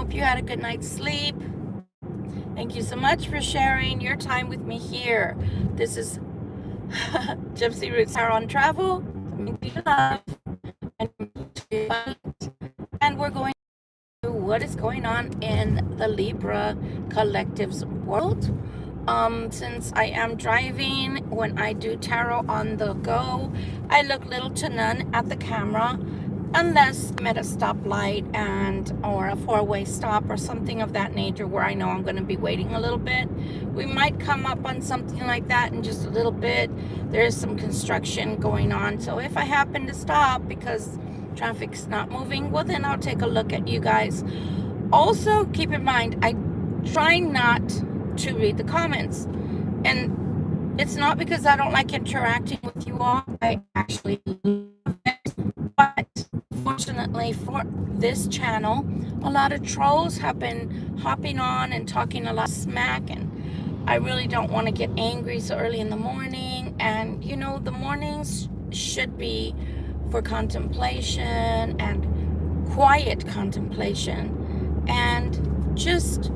hope you had a good night's sleep. Thank you so much for sharing your time with me here. This is Gypsy Roots Tarot Travel. Love and we're going to what is going on in the Libra collective's world. Since I am driving, when I do tarot on the go, I look little to none at the camera unless I'm at a stoplight or a four-way stop or something of that nature where I know I'm going to be waiting a little bit. We might come up on something like that in just a little bit. There is some construction going on, so if I happen to stop because traffic's not moving, well then I'll take a look at you guys. Also keep in mind, I try not to read the comments, and it's not because I don't like interacting with you all. I actually love it, but fortunately for this channel, a lot of trolls have been hopping on and talking a lot of smack, and I really don't want to get angry so early in the morning. And you know, the mornings should be for contemplation and quiet contemplation and just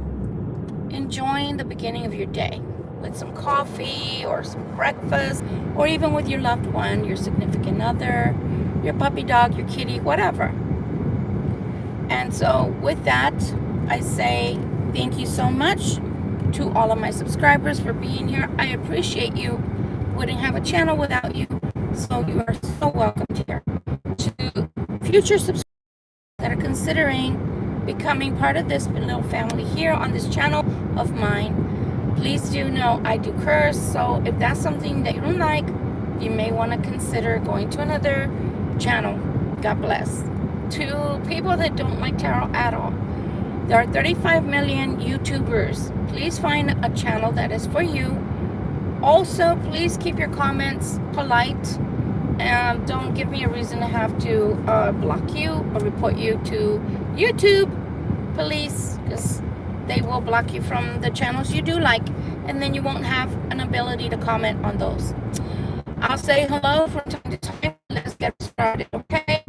enjoying the beginning of your day with some coffee or some breakfast, or even with your loved one, your significant other, your puppy dog, your kitty, whatever. And so with that, I say thank you so much to all of my subscribers for being here. I appreciate you. Wouldn't have a channel without you, so you are so welcome here. To future subscribers that are considering becoming part of this little family here on this channel of mine, please do know I do curse, so if that's something that you don't like, you may want to consider going to another channel. God bless. To people that don't like tarot at all, there are 35 million YouTubers. Please find a channel that is for you. Also, please keep your comments polite. Don't give me a reason to have to block you or report you to YouTube police, because they will block you from the channels you do like, and then you won't have an ability to comment on those. I'll say hello from time to time. Let's get started, okay?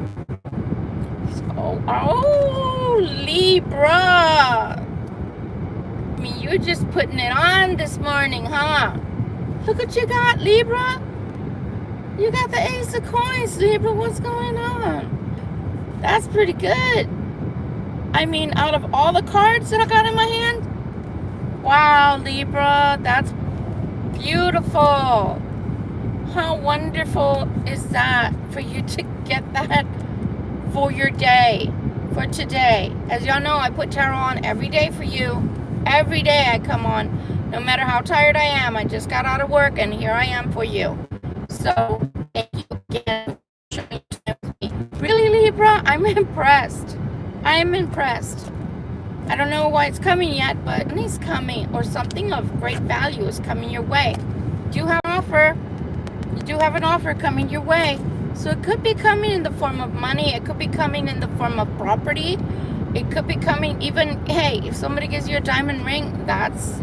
So, oh, Libra. I mean, you're just putting it on this morning, huh? Look what you got, Libra. You got the Ace of Coins, Libra. What's going on? That's pretty good. I mean, out of all the cards that I got in my hand, wow, Libra, that's beautiful. How wonderful is that for you to get that for your day, for today? As y'all know, I put tarot on every day for you. Every day I come on, no matter how tired I am. I just got out of work and here I am for you. So thank you again for showing time with me. Really, Libra, I'm impressed. I'm impressed. I don't know why it's coming yet, but money's coming, or something of great value is coming your way. You have an offer. You do have an offer coming your way. So it could be coming in the form of money. It could be coming in the form of property. It could be coming even, hey, if somebody gives you a diamond ring, that's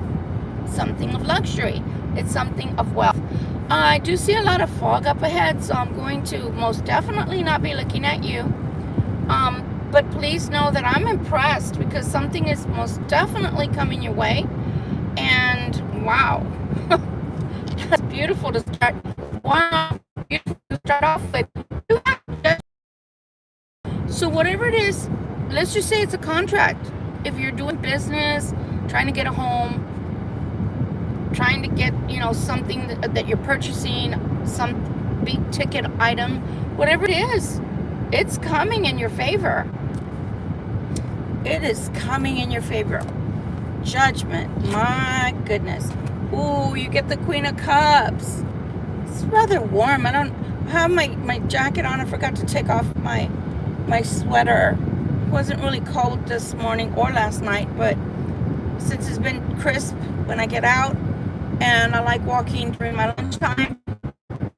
something of luxury. It's something of wealth. I do see a lot of fog up ahead, so I'm going to most definitely not be looking at you. But please know that I'm impressed, because something is most definitely coming your way. And wow, that's beautiful to start. Wow, beautiful to start off with. So whatever it is, let's just say it's a contract. If you're doing business, trying to get a home, trying to get, you know, something that you're purchasing, some big ticket item, whatever it is, it's coming in your favor. It is coming in your favor. Judgment, my goodness. Ooh, you get the Queen of Cups. It's rather warm. I don't have my jacket on. I forgot to take off my sweater. It wasn't really cold this morning or last night, but since it's been crisp when I get out, and I like walking during my lunchtime,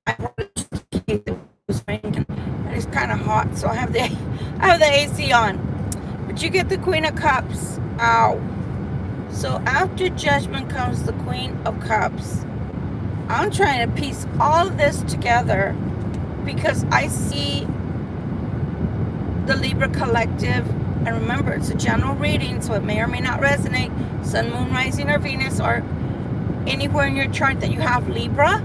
I brought it just in case it was raining. And it's kind of hot, so I have the AC on. But you get the Queen of Cups. Ow. So after Judgment comes the Queen of Cups. I'm trying to piece all of this together because I see the Libra collective And remember, it's a general reading, so it may or may not resonate. Sun, Moon, Rising, or Venus, or anywhere in your chart that you have Libra,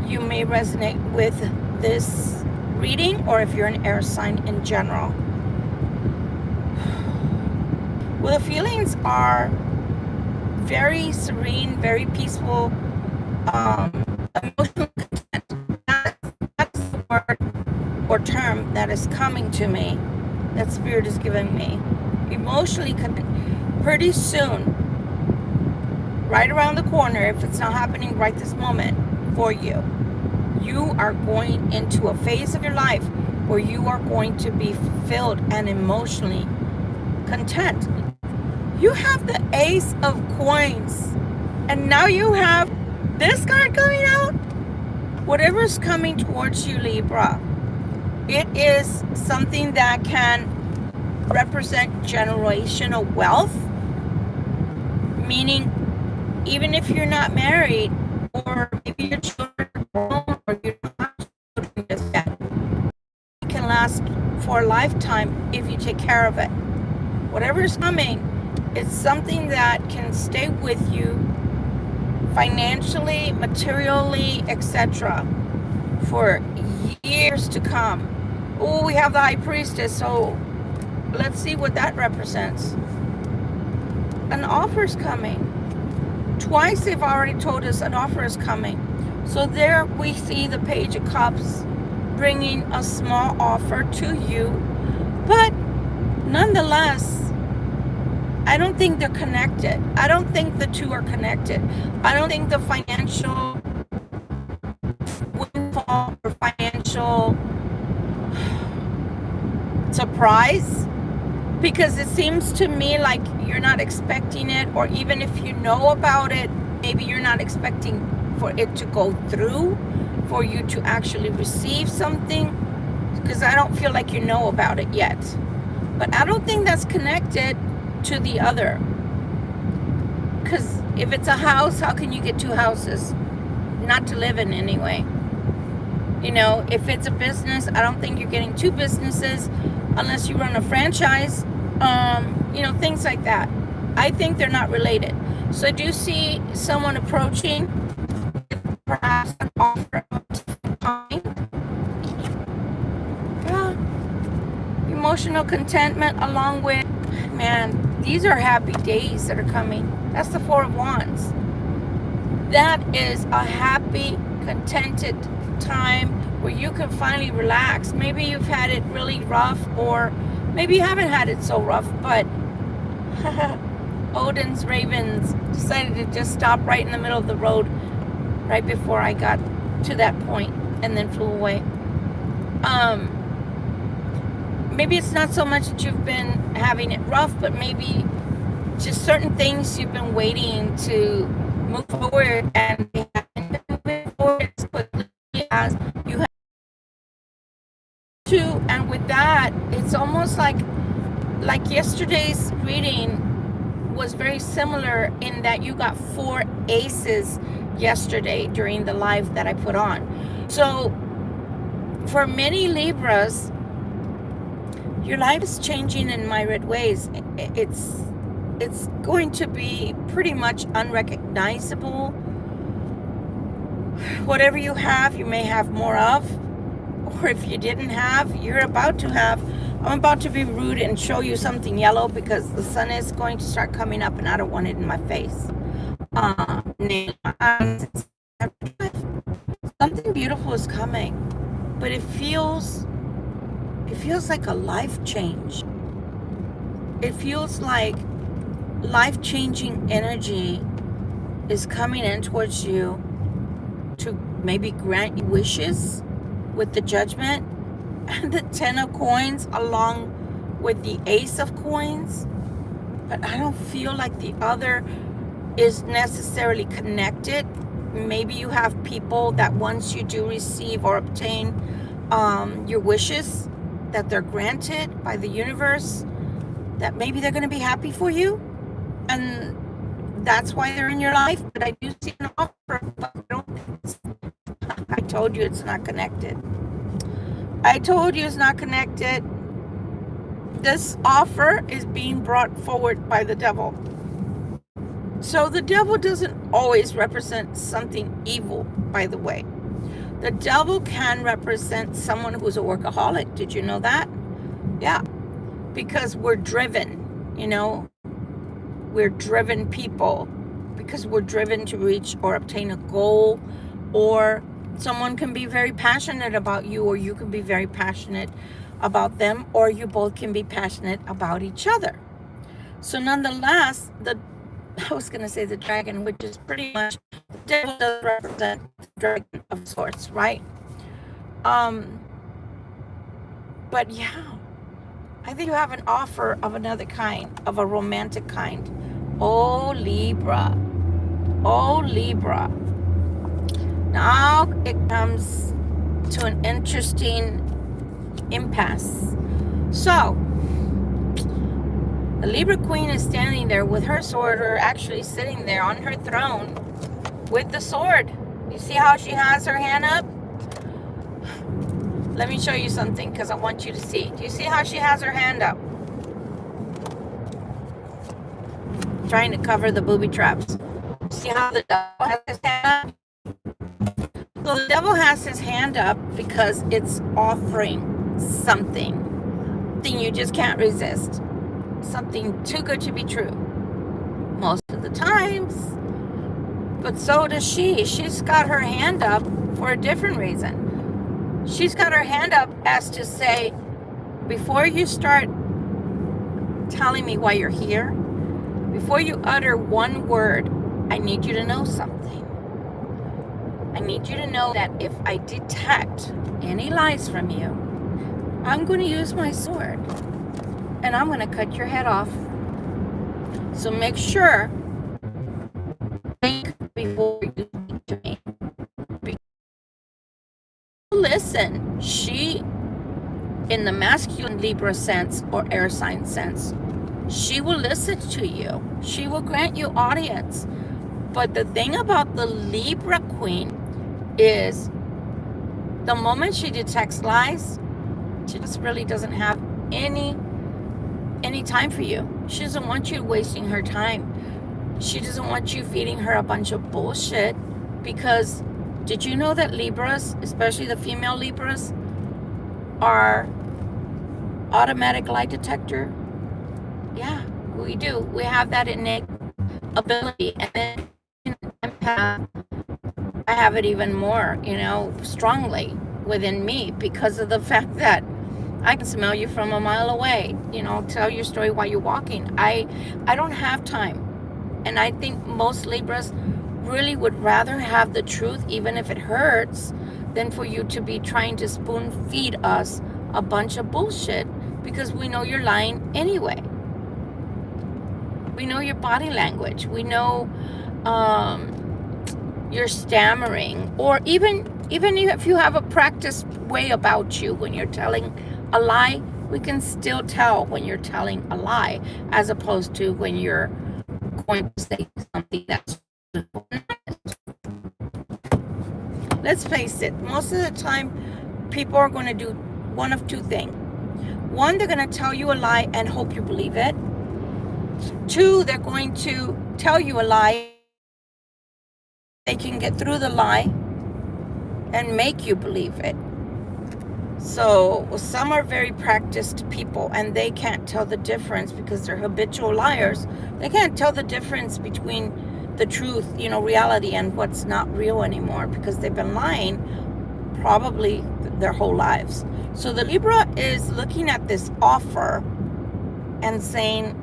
you may resonate with this reading, or if you're an air sign in general. Well, the feelings are very serene, very peaceful, emotional content. That's the word or term that is coming to me, that Spirit is giving me. Emotionally content. Pretty soon, right around the corner, if it's not happening right this moment for you, you are going into a phase of your life where you are going to be fulfilled and emotionally content. You have the Ace of Coins, and now you have this card coming out. Whatever's coming towards you, Libra, it is something that can represent generational wealth, meaning even if you're not married, or maybe your children are grown, or you don't have children just yet, it can last for a lifetime if you take care of it. Whatever's coming, it's something that can stay with you financially, materially, etc. for years to come. Oh, we have the High Priestess, so let's see what that represents. An offer's coming. Twice they've already told us an offer is coming. So there we see the Page of Cups bringing a small offer to you. But nonetheless, I don't think they're connected. I don't think the two are connected. I don't think the financial windfall or financial surprise, because it seems to me like you're not expecting it, or even if you know about it, maybe you're not expecting for it to go through, for you to actually receive something, because I don't feel like you know about it yet. But I don't think that's connected to the other, because if it's a house, how can you get two houses? Not to live in anyway. You know, if it's a business, I don't think you're getting two businesses unless you run a franchise. You know, things like that. I think they're not related. So I do see someone approaching, perhaps an offer of time. Yeah. Emotional contentment, along with, man, these are happy days that are coming. That's the Four of Wands. That is a happy, contented time where you can finally relax. Maybe you've had it really rough, or maybe you haven't had it so rough, but Odin's ravens decided to just stop right in the middle of the road right before I got to that point, and then flew away. Maybe it's not so much that you've been having it rough, but maybe just certain things you've been waiting to move forward, and they haven't been moving forward as quickly as you have to. And with that, it's almost like yesterday's reading was very similar in that you got 4 aces yesterday during the live that I put on. So for many Libras, your life is changing in myriad ways. It's going to be pretty much unrecognizable. Whatever you have, you may have more of, or if you didn't have, you're about to have. I'm about to be rude and show you something yellow, because the sun is going to start coming up and I don't want it in my face. Something beautiful is coming, but it feels like a life change. It feels like life-changing energy is coming in towards you to maybe grant you wishes with the Judgment and the 10 of Coins along with the Ace of Coins. But I don't feel like the other is necessarily connected. Maybe you have people that once you do receive or obtain your wishes, that they're granted by the universe, that maybe they're going to be happy for you, and that's why they're in your life. But I do see an offer, but I told you it's not connected. I told you it's not connected. this offer is being brought forward by the devil. So the devil doesn't always represent something evil, by the way. The devil can represent someone who's a workaholic. Did you know that? Yeah, because we're driven, you know, we're driven people because we're driven to reach or obtain a goal, or someone can be very passionate about you, or you can be very passionate about them, or you both can be passionate about each other. So nonetheless, I was going to say the dragon, which is pretty much, the devil does represent the dragon of sorts, right? But yeah, I think you have an offer of another kind, of a romantic kind. Oh, Libra. Oh, Libra. Now it comes to an interesting impasse. So, the Libra Queen is standing there with her sword, or actually sitting there on her throne with the sword. You see how she has her hand up? Let me show you something because I want you to see. Do you see how she has her hand up? Trying to cover the booby traps. See how the devil has his hand up? So the devil has his hand up because it's offering something you just can't resist. Something too good to be true. Most of the times. But so does she. She's got her hand up for a different reason. She's got her hand up as to say, before you start telling me why you're here, before you utter one word, I need you to know something. I need you to know that if I detect any lies from you, I'm going to use my sword and I'm going to cut your head off. So make sure, think before you speak to me. Listen, she, in the masculine Libra sense or air sign sense, she will listen to you. She will grant you audience. But the thing about the Libra Queen is the moment she detects lies, she just really doesn't have any time for you. She doesn't want you wasting her time. She doesn't want you feeding her a bunch of bullshit, because did you know that Libras, especially the female Libras, are automatic lie detector? Yeah, we do. We have that innate ability. And then empath, I have it even more, strongly within me, because of the fact that I can smell you from a mile away, tell your story while you're walking. I don't have time. And I think most Libras really would rather have the truth, even if it hurts, than for you to be trying to spoon feed us a bunch of bullshit, because we know you're lying anyway. We know your body language. We know you're stammering, or even if you have a practiced way about you when you're telling a lie, we can still tell when you're telling a lie, as opposed to when you're going to say something that's let's face it, most of the time people are going to do one of two things. One, they're going to tell you a lie and hope you believe it. Two, they're going to tell you a lie, they can get through the lie and make you believe it. So some are very practiced people, and they can't tell the difference because they're habitual liars. They can't tell the difference between the truth, reality, and what's not real anymore, because they've been lying probably their whole lives. So the Libra is looking at this offer and saying,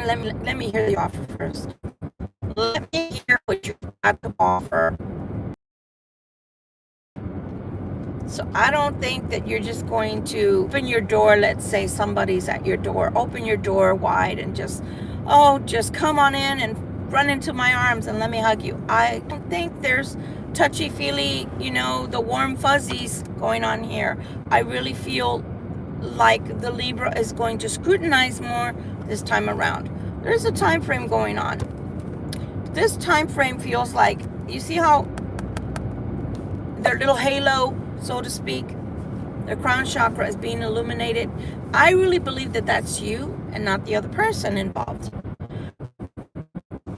let me hear the offer first. Let me hear what you got to offer. So I don't think that you're just going to open your door. Let's say somebody's at your door. Open your door wide and just come on in and run into my arms and let me hug you. I don't think there's touchy-feely, the warm fuzzies going on here. I really feel like the Libra is going to scrutinize more this time around. There's a time frame going on. This time frame feels like, you see how their little halo, so to speak, the crown chakra is being illuminated. I really believe that that's you and not the other person involved.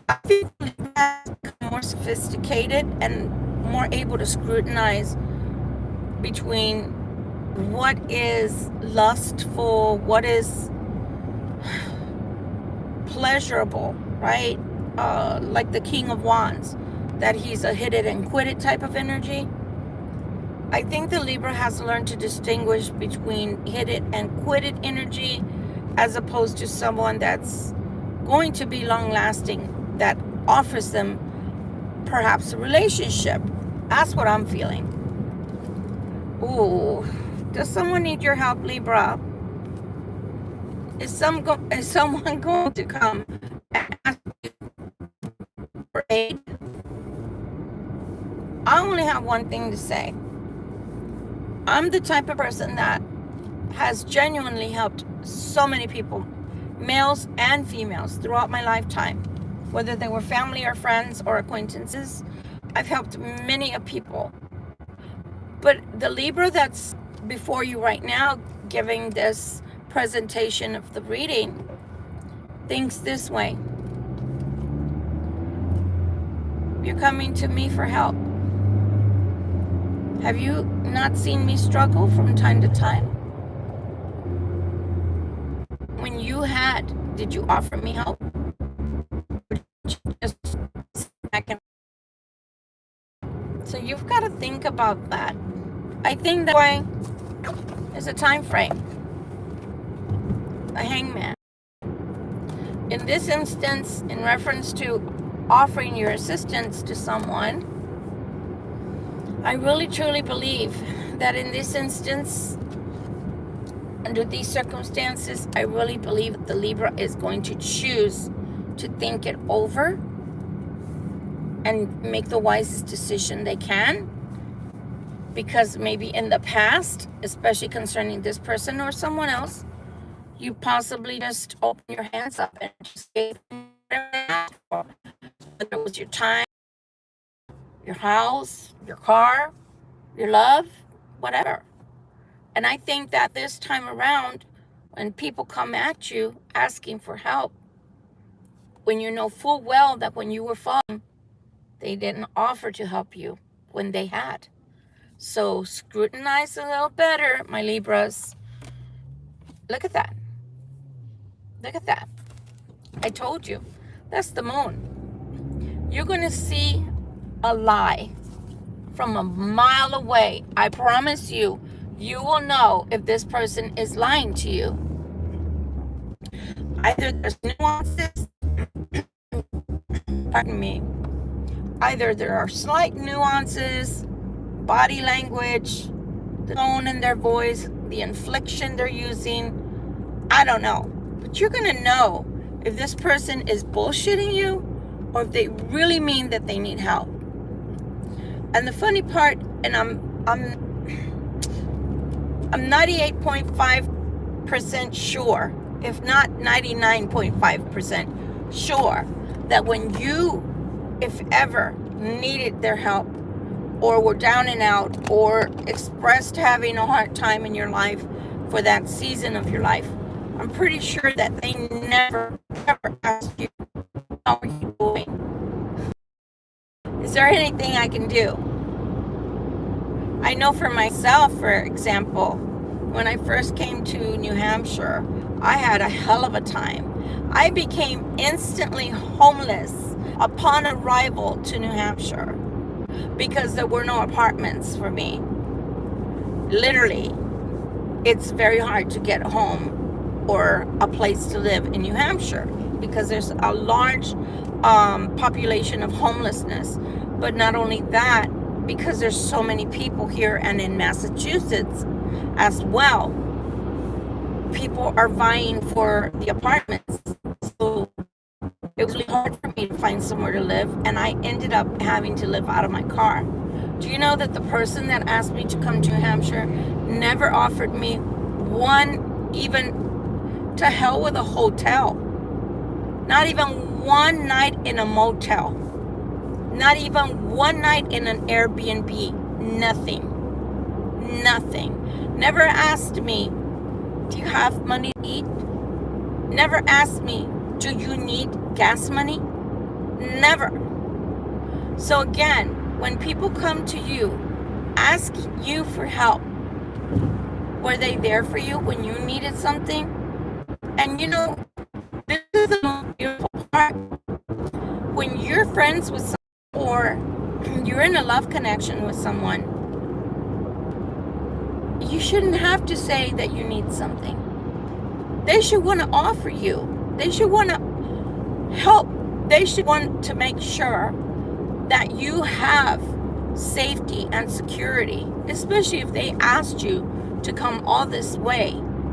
I feel more sophisticated and more able to scrutinize between what is lustful, what is pleasurable, right? Like the King of Wands, that he's a hit it and quit it type of energy. I think the Libra has learned to distinguish between hit it and quit it energy, as opposed to someone that's going to be long lasting, that offers them perhaps a relationship. That's what I'm feeling. Ooh, does someone need your help, Libra? Is someone going to come and ask you for aid? I only have one thing to say. I'm the type of person that has genuinely helped so many people, males and females, throughout my lifetime, whether they were family or friends or acquaintances. I've helped many of people. But the Libra that's before you right now, giving this presentation of the reading, thinks this way. You're coming to me for help. Have you not seen me struggle from time to time? When you had, did you offer me help? Just back and so you've got to think about that. I think that way is a time frame. A hangman. In this instance, in reference to offering your assistance to someone, I really truly believe that in this instance, under these circumstances, I really believe that the Libra is going to choose to think it over and make the wisest decision they can. Because maybe in the past, especially concerning this person or someone else, you possibly just open your hands up and just gave them whatever they asked for. Whether it was your time, your house, your car, your love, whatever. And I think that this time around, when people come at you asking for help, when you know full well that when you were falling, they didn't offer to help you when they had. So scrutinize a little better, my Libras. Look at that. Look at that. I told you. That's the moon. You're going to see a lie from a mile away. I promise you, you will know if this person is lying to you. Either there's nuances, pardon me, either there are slight nuances, body language, the tone in their voice, the inflection they're using, I don't know. But you're going to know if this person is bullshitting you or if they really mean that they need help. And the funny part, and I'm 98.5% sure, if not 99.5% sure, that when you, if ever, needed their help or were down and out or expressed having a hard time in your life for that season of your life, I'm pretty sure that they never, ever asked you, how are you doing? Is there anything I can do? I know for myself, for example, when I first came to New Hampshire, I had a hell of a time. I became instantly homeless upon arrival to New Hampshire because there were no apartments for me. Literally, it's very hard to get a home or a place to live in New Hampshire because there's a large population of homelessness. But not only that, because there's so many people here and in Massachusetts as well, people are vying for the apartments. So it was really hard for me to find somewhere to live, and I ended up having to live out of my car. Do you know that the person that asked me to come to New Hampshire never offered me one, even to hell with a hotel, not even one night in a motel, not even one night in an Airbnb, nothing. Nothing. Never asked me, do you have money to eat? Never asked me, do you need gas money? Never. So again, when people come to you, asking you for help, were they there for you when you needed something? And you know, this is the most beautiful part. When you're friends with someone, or you're in a love connection with someone, you shouldn't have to say that you need something. They should want to offer you. They should want to help. They should want to make sure that you have safety and security, especially if they asked you to come all this way.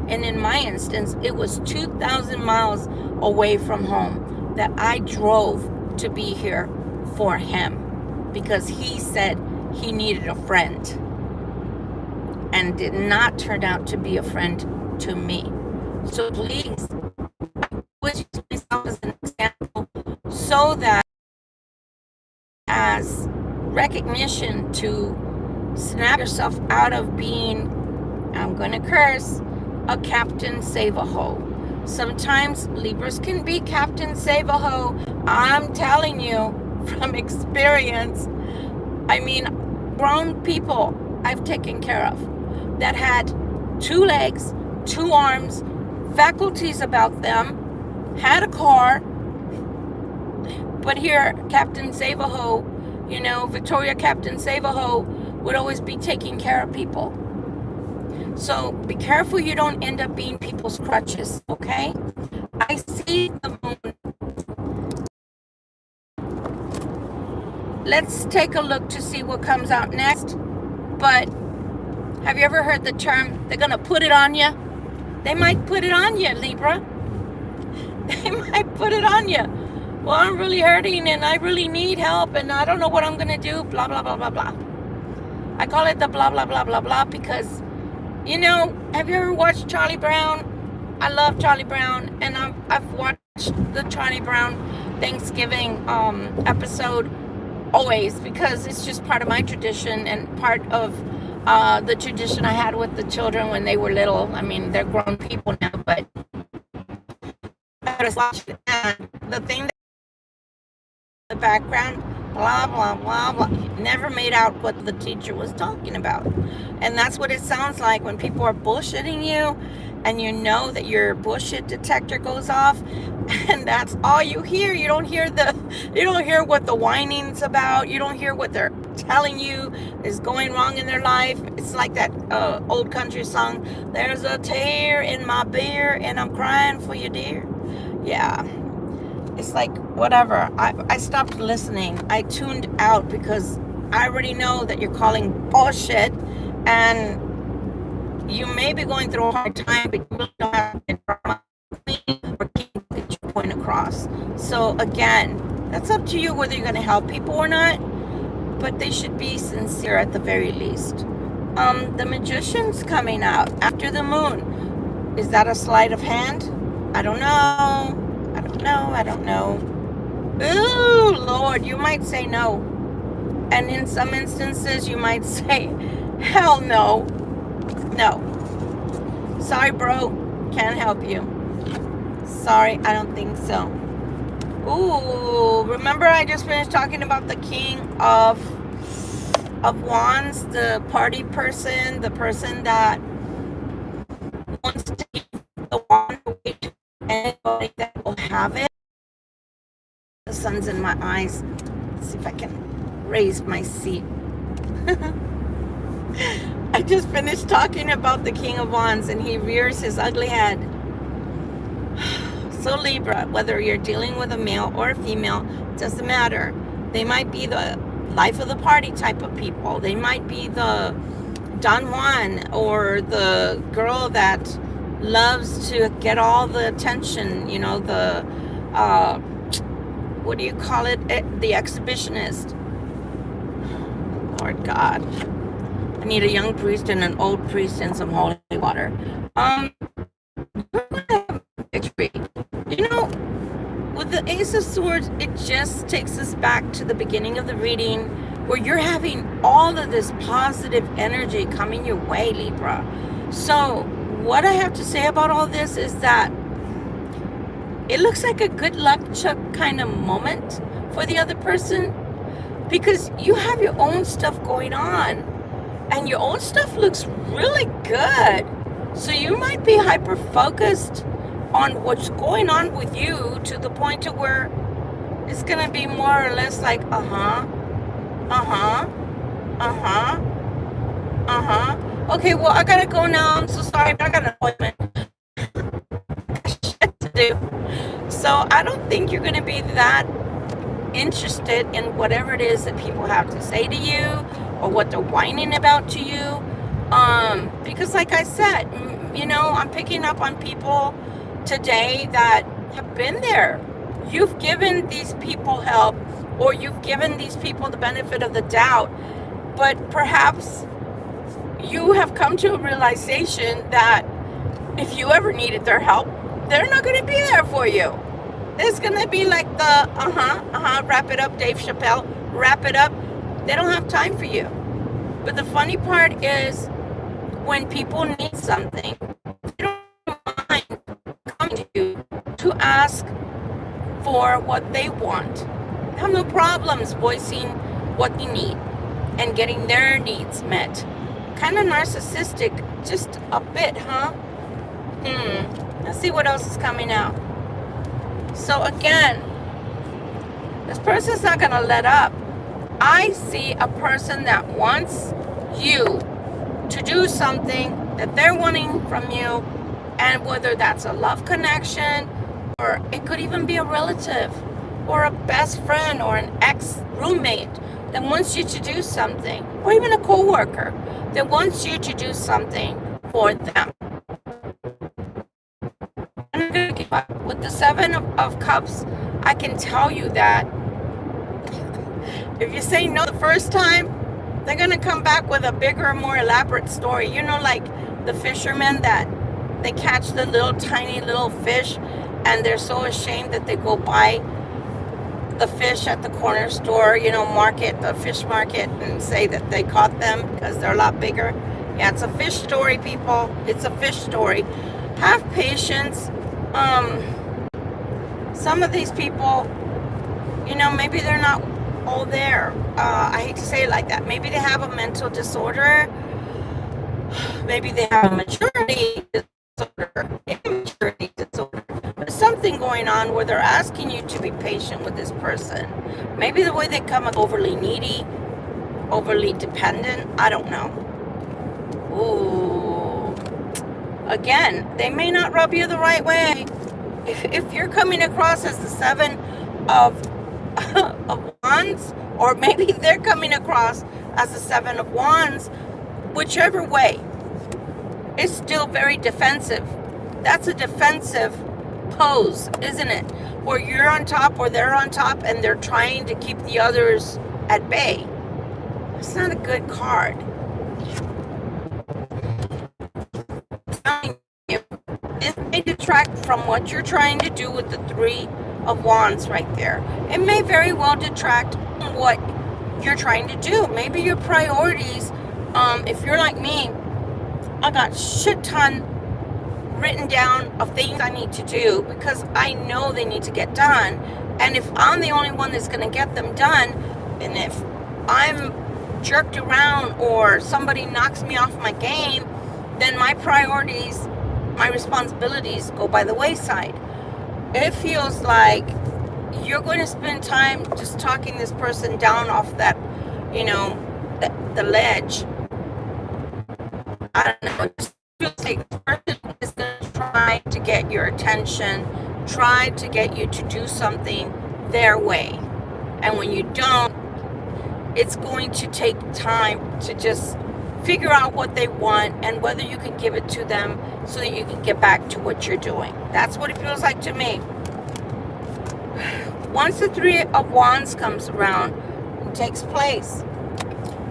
And in my instance, it was 2,000 miles away from home that I drove to be here for him, because he said he needed a friend and did not turn out to be a friend to me. So please, I always use myself as an example so that as recognition to snap yourself out of being, I'm going to curse, a Captain Save-A-Ho. Sometimes Libras can be Captain Save-A-Ho. I'm telling you from experience. I mean, grown people I've taken care of that had 2 legs, 2 arms, faculties about them, had a car, but here, Captain Save-A-Ho, you know, Victoria Captain Save-A-Ho would always be taking care of people. So be careful you don't end up being people's crutches, okay? I see the moon. Let's take a look to see what comes out next. But have you ever heard the term, they're going to put it on you? They might put it on you, Libra. They might put it on you. Well, I'm really hurting and I really need help and I don't know what I'm going to do, blah, blah, blah, blah, blah. I call it the blah, blah, blah, blah, blah because, you know, have you ever watched Charlie Brown? I love Charlie Brown, and I've watched the Charlie Brown Thanksgiving episode always because it's just part of my tradition and part of the tradition I had with the children when they were little. I mean, they're grown people now, but I was watching it, and the thing that the background, blah, blah, blah, blah. Never made out what the teacher was talking about. And that's what it sounds like when people are bullshitting you and you know that your bullshit detector goes off and that's all you hear. You don't hear what the whining's about. You don't hear what they're telling you is going wrong in their life. It's like that old country song, there's a tear in my beer and I'm crying for you, dear. Yeah. It's like, whatever. I stopped listening. I tuned out because I already know that you're calling bullshit and you may be going through a hard time, but you really don't have to drama queen or king to get your point across. So again, that's up to you whether you're going to help people or not, but they should be sincere at the very least. The Magician's coming out after the moon. Is that a sleight of hand? I don't know. I don't know. Ooh, Lord, you might say no. And in some instances, you might say, hell no. No. Sorry, bro. Can't help you. Sorry, I don't think so. Ooh, remember I just finished talking about the King of Wands, the party person, the person that wants to give the wand away to anybody that will have it. The sun's in my eyes. Let's see if I can raise my seat. I just finished talking about the King of Wands and he rears his ugly head. So Libra, whether you're dealing with a male or a female, doesn't matter. They might be the life of the party type of people. They might be the Don Juan or the girl that loves to get all the attention, you know, the what do you call it? The exhibitionist. Lord God. I need a young priest and an old priest and some holy water. You know, with the Ace of Swords, it just takes us back to the beginning of the reading where you're having all of this positive energy coming your way, Libra. So what I have to say about all this is that it looks like a good luck chuck kind of moment for the other person, because you have your own stuff going on and your own stuff looks really good. So you might be hyper focused on what's going on with you to the point to where it's gonna be more or less like okay, well, I gotta go now, I'm so sorry, but I got an appointment. Shit to do. So I don't think you're gonna be that interested in whatever it is that people have to say to you or what they're whining about to you, because like I said, you know, I'm picking up on people today that have been there. You've given these people help, or you've given these people the benefit of the doubt, but perhaps you have come to a realization that if you ever needed their help, they're not going to be there for you. It's going to be like the wrap it up, Dave Chappelle, wrap it up. They don't have time for you. But the funny part is, when people need something, they don't mind coming to you to ask for what they want. They have no problems voicing what they need and getting their needs met. Kind of narcissistic, just a bit, huh? Let's see what else is coming out. So again, this person's not going to let up. I see a person that wants you to do something that they're wanting from you, and whether that's a love connection, or it could even be a relative or a best friend or an ex-roommate that wants you to do something, or even a co-worker that wants you to do something for them. With the Seven of Cups, I can tell you that if you say no the first time, they're going to come back with a bigger, more elaborate story. You know, like the fishermen that they catch the little tiny little fish and they're so ashamed that they go buy the fish at the corner store, you know, market, the fish market, and say that they caught them because they're a lot bigger. Yeah, it's a fish story, people. It's a fish story. Have patience. Some of these people, you know, maybe they're not all there. I hate to say it like that. Maybe they have a mental disorder. Maybe they have a maturity disorder. Immaturity disorder. There's something going on where they're asking you to be patient with this person. Maybe the way they come up overly needy, overly dependent. I don't know. Ooh. Again, they may not rub you the right way. If you're coming across as the Seven of Wands, or maybe they're coming across as the Seven of Wands, whichever way, it's still very defensive. That's a defensive pose, isn't it? Where you're on top or they're on top and they're trying to keep the others at bay. That's not a good card. It may detract from what you're trying to do with the Three of Wands right there. It may very well detract from what you're trying to do. Maybe your priorities, if you're like me, I got shit ton written down of things I need to do because I know they need to get done. And if I'm the only one that's going to get them done, and if I'm jerked around or somebody knocks me off my game, then my priorities, my responsibilities go by the wayside. It feels like you're going to spend time just talking this person down off that, you know, the ledge. I don't know. It just feels like the person is going to try to get your attention, try to get you to do something their way. And when you don't, it's going to take time to just figure out what they want and whether you can give it to them so that you can get back to what you're doing. That's what it feels like to me. Once the Three of Wands comes around and takes place,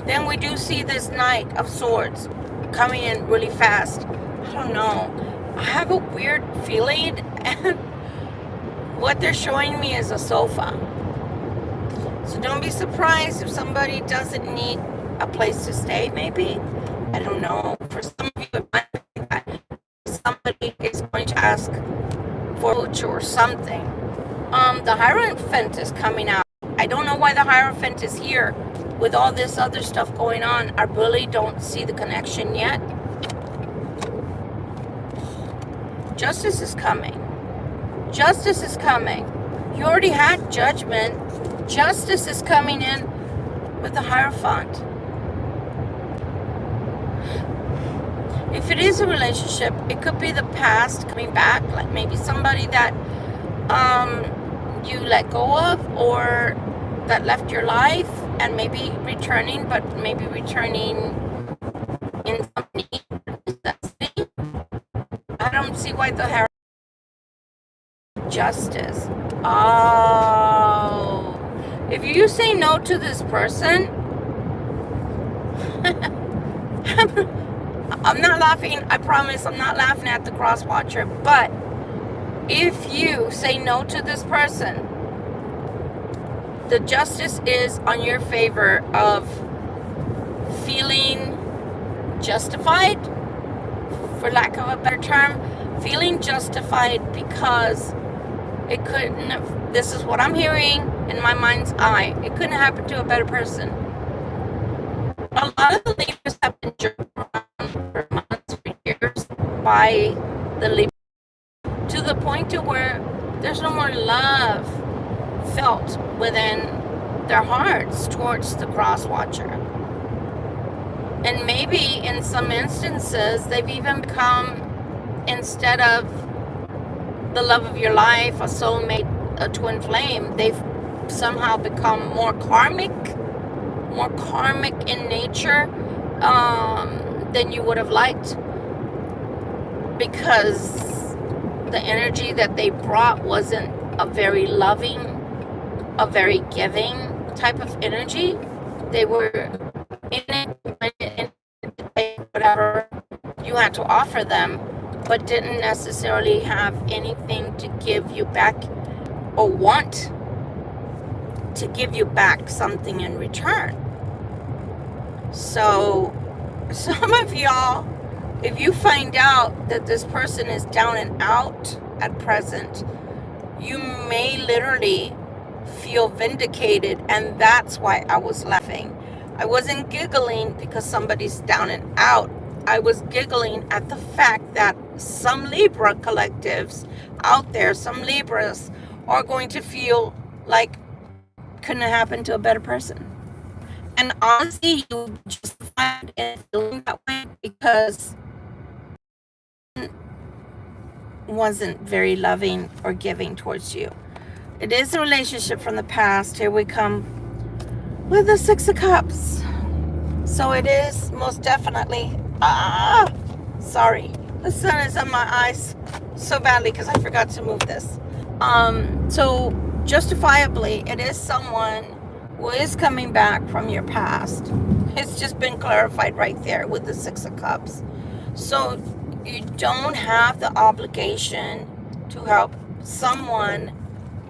then we do see this Knight of Swords coming in really fast. I don't know. I have a weird feeling, and what they're showing me is a sofa. So don't be surprised if somebody doesn't need a place to stay, maybe. I don't know. For some of you, it might be that somebody is going to ask for food or something. The Hierophant is coming out. I don't know why the Hierophant is here with all this other stuff going on. I really don't see the connection yet. Justice is coming. Justice is coming. You already had Judgment. Justice is coming in with the Hierophant. If it is a relationship, it could be the past coming back, like maybe somebody that you let go of, or that left your life, and maybe returning, but maybe returning in some necessity. I don't see why the Hierophant. Justice. Oh. If you say no to this person, I'm not laughing. I promise I'm not laughing at the cross watcher. But if you say no to this person, the justice is on your favor of feeling justified, for lack of a better term, feeling justified because it couldn't have, this is what I'm hearing in my mind's eye, it couldn't happen to a better person. A lot of the Libras have been jerked around for months, for years by the Libra, to the point to where there's no more love felt within their hearts towards the cross watcher. And maybe in some instances, they've even become, instead of the love of your life, a soulmate, a twin flame, they've somehow become more karmic in nature than you would have liked, because the energy that they brought wasn't a very loving, a very giving type of energy. They were in it, whatever you had to offer them, but didn't necessarily have anything to give you back, or want to give you back something in return. So some of y'all, if you find out that this person is down and out at present, you may literally feel vindicated. And that's why I was laughing. I wasn't giggling because somebody's down and out. I was giggling at the fact that some Libra collectives out there, some Libras, are going to feel like couldn't have happened to a better person. And honestly, you justified in feeling that way because it wasn't very loving or giving towards you. It is a relationship from the past. Here we come with the Six of Cups. So it is most definitely, sorry, the sun is on my eyes so badly because I forgot to move this. So justifiably, it is someone who is coming back from your past. It's just been clarified right there with the Six of Cups. So you don't have the obligation to help someone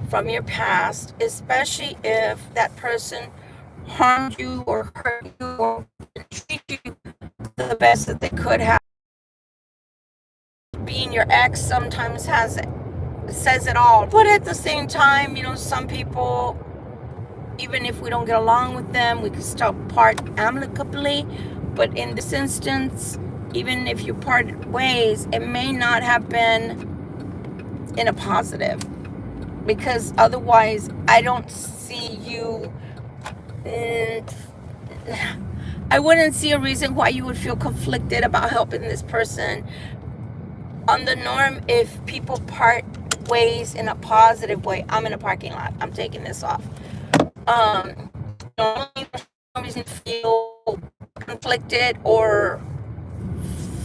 from your past, especially if that person harmed you or hurt you or treated you the best that they could have. Being your ex sometimes says it all. But at the same time, some people, even if we don't get along with them, we can still part amicably. But in this instance, even if you parted ways, it may not have been in a positive, because otherwise I don't see you, I wouldn't see a reason why you would feel conflicted about helping this person. On the norm, if people part ways in a positive way, I'm in a parking lot, I'm taking this off. Normally there's no reason to feel conflicted or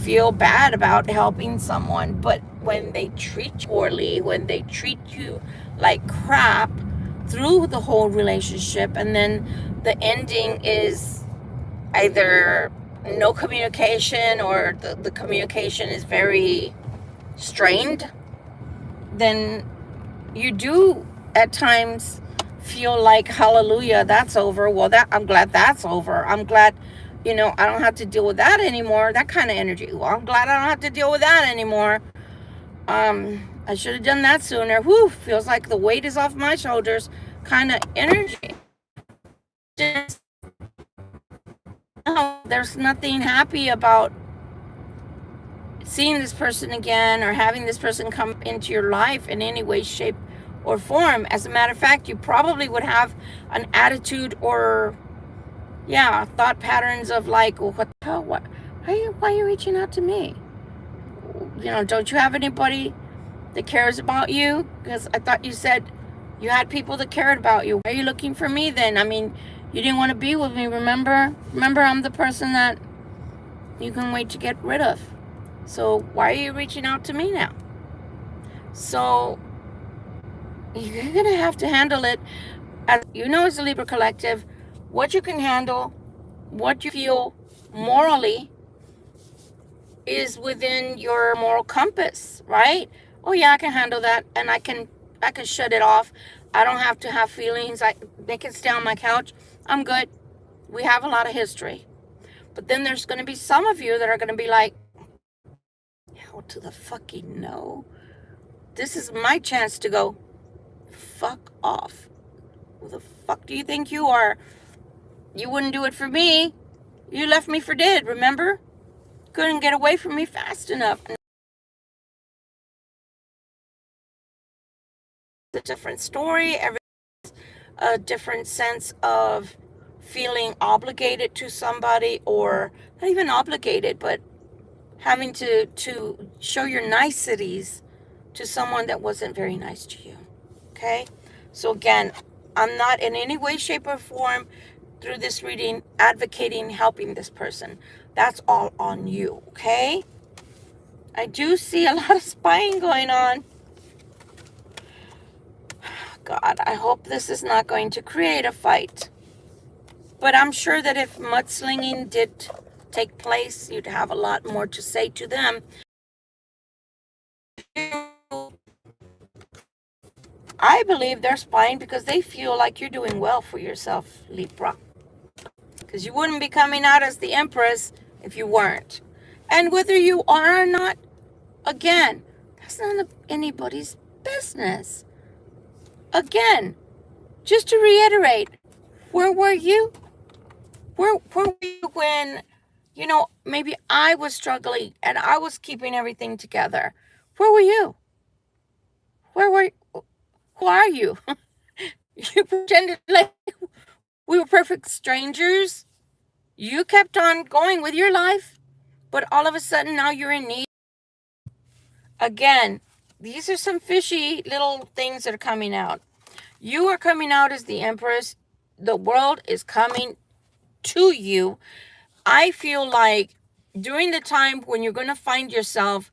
feel bad about helping someone. But when they treat you poorly, when they treat you like crap through the whole relationship, and then the ending is either no communication or the communication is very strained, then you do at times feel like, hallelujah, that's over. Well, that I'm glad that's over. I'm glad, I don't have to deal with that anymore. That kind of energy. Well, I'm glad I don't have to deal with that anymore. I should have done that sooner. Whew, feels like the weight is off my shoulders. Kind of energy. Just, no, there's nothing happy about seeing this person again or having this person come into your life in any way, shape, or form. As a matter of fact, you probably would have an attitude or, yeah, thought patterns of like, well, what the hell? Why are you reaching out to me? Don't you have anybody that cares about you? Because I thought you said you had people that cared about you. Why are you looking for me then? I mean, you didn't want to be with me, remember? Remember, I'm the person that you can wait to get rid of. So why are you reaching out to me now? So you're going to have to handle it. As as a Libra collective, what you can handle, what you feel morally is within your moral compass, right? Oh yeah, I can handle that, and I can shut it off. I don't have to have feelings. They can stay on my couch. I'm good. We have a lot of history. But then there's going to be some of you that are going to be like, hell to the fucking no. This is my chance to go, fuck off. Who the fuck do you think you are? You wouldn't do it for me. You left me for dead, remember? Couldn't get away from me fast enough. It's a different story. A different sense of feeling obligated to somebody, or not even obligated, but having to show your niceties to someone that wasn't very nice to you. Okay? So again, I'm not in any way, shape, or form through this reading advocating helping this person. That's all on you. Okay? I do see a lot of spying going on. God, I hope this is not going to create a fight. But I'm sure that if mudslinging did take place, you'd have a lot more to say to them. I believe they're spying because they feel like you're doing well for yourself, Libra. Because you wouldn't be coming out as the Empress if you weren't. And whether you are or not, again, that's none of anybody's business. Again, just to reiterate, where were you? Where were you when, maybe I was struggling and I was keeping everything together? Where were you? Who are you? You pretended like we were perfect strangers. You kept on going with your life, but all of a sudden now you're in need. Again, these are some fishy little things that are coming out. You are coming out as the Empress. The world is coming to you. I feel like during the time when you're going to find yourself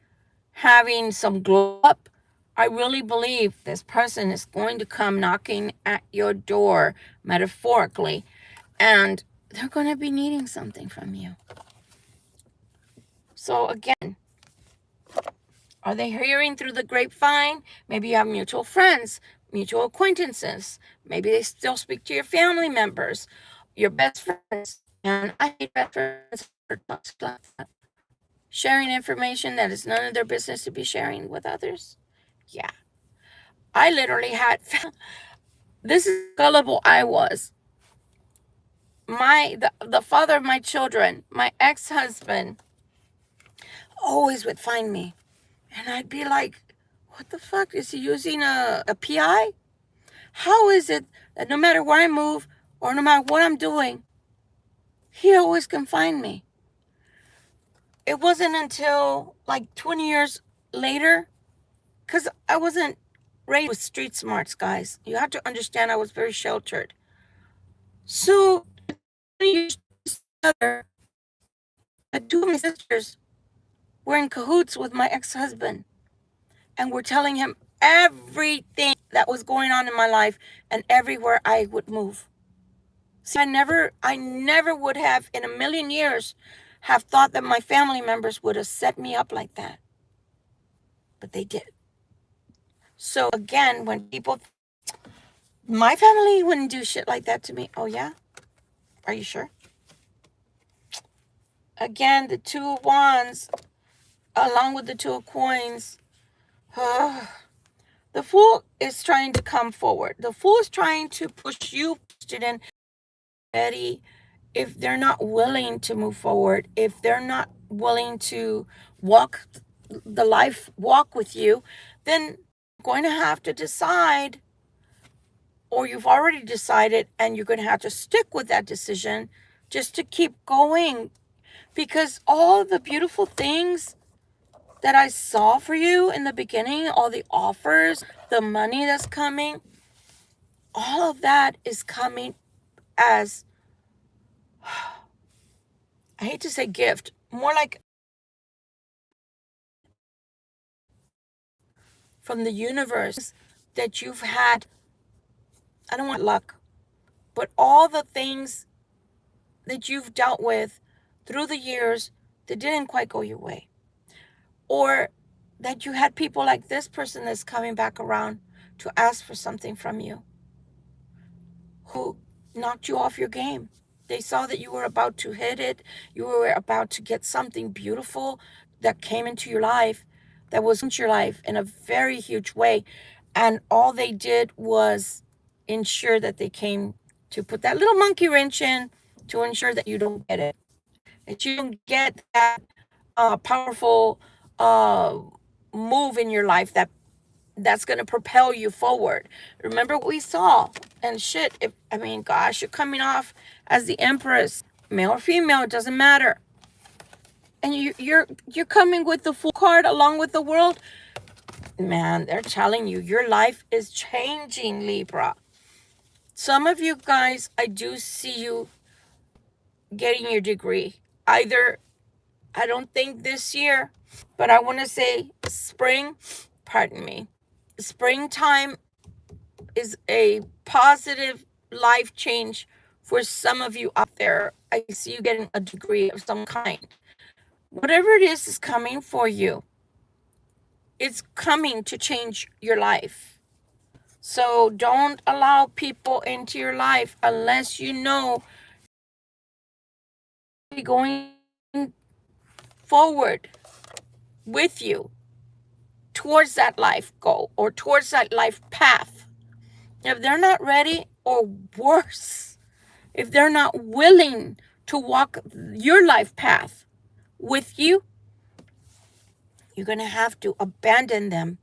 having some glow up, I really believe this person is going to come knocking at your door, metaphorically, and they're going to be needing something from you. So again, are they hearing through the grapevine? Maybe you have mutual friends, mutual acquaintances. Maybe they still speak to your family members, your best friends. And I hate best friends for talks like that. Sharing information that is none of their business to be sharing with others. Yeah. I literally had, this is how gullible I was. The father of my children, my ex-husband, always would find me. And I'd be like, what the fuck? Is he using a PI? How is it that no matter where I move or no matter what I'm doing, he always can find me? It wasn't until like 20 years later, because I wasn't raised with street smarts, guys. You have to understand I was very sheltered. So, 20 years later, two of my sisters were in cahoots with my ex-husband and were telling him everything that was going on in my life and everywhere I would move. See, I never would have in a million years have thought that my family members would have set me up like that. But they did. So again, when people, My family wouldn't do shit like that to me. Oh, yeah? Are you sure? Again, the Two of Wands, along with the Two of Coins. The Fool is trying to come forward. The Fool is trying to push you in ready. If they're not willing to move forward, if they're not willing to walk walk with you, then you're going to have to decide, or you've already decided, and you're going to have to stick with that decision just to keep going. Because all the beautiful things that I saw for you in the beginning, all the offers, the money that's coming, all of that is coming as, I hate to say gift, more like from the universe that you've had. I don't want luck, but all the things that you've dealt with through the years that didn't quite go your way. Or that you had people like this person that's coming back around to ask for something from you, who knocked you off your game. They saw that you were about to hit it. You were about to get something beautiful that came into your life, that was into your life in a very huge way. And all they did was ensure that they came to put that little monkey wrench in to ensure that you don't get it. That you don't get that powerful uh, move in your life that's going to propel you forward. Remember what we saw. And shit, gosh, you're coming off as the Empress, male or female, it doesn't matter. And you're coming with the Fool card along with the World. Man, they're telling you your life is changing, Libra. Some of you guys, I do see you getting your degree. Either, I don't think this year, but I want to say springtime is a positive life change for some of you out there. I see you getting a degree of some kind. Whatever it is coming for you. It's coming to change your life. So don't allow people into your life unless you know you're going forward with you towards that life goal or towards that life path. If they're not ready, or worse, if they're not willing to walk your life path with you, you're going to have to abandon them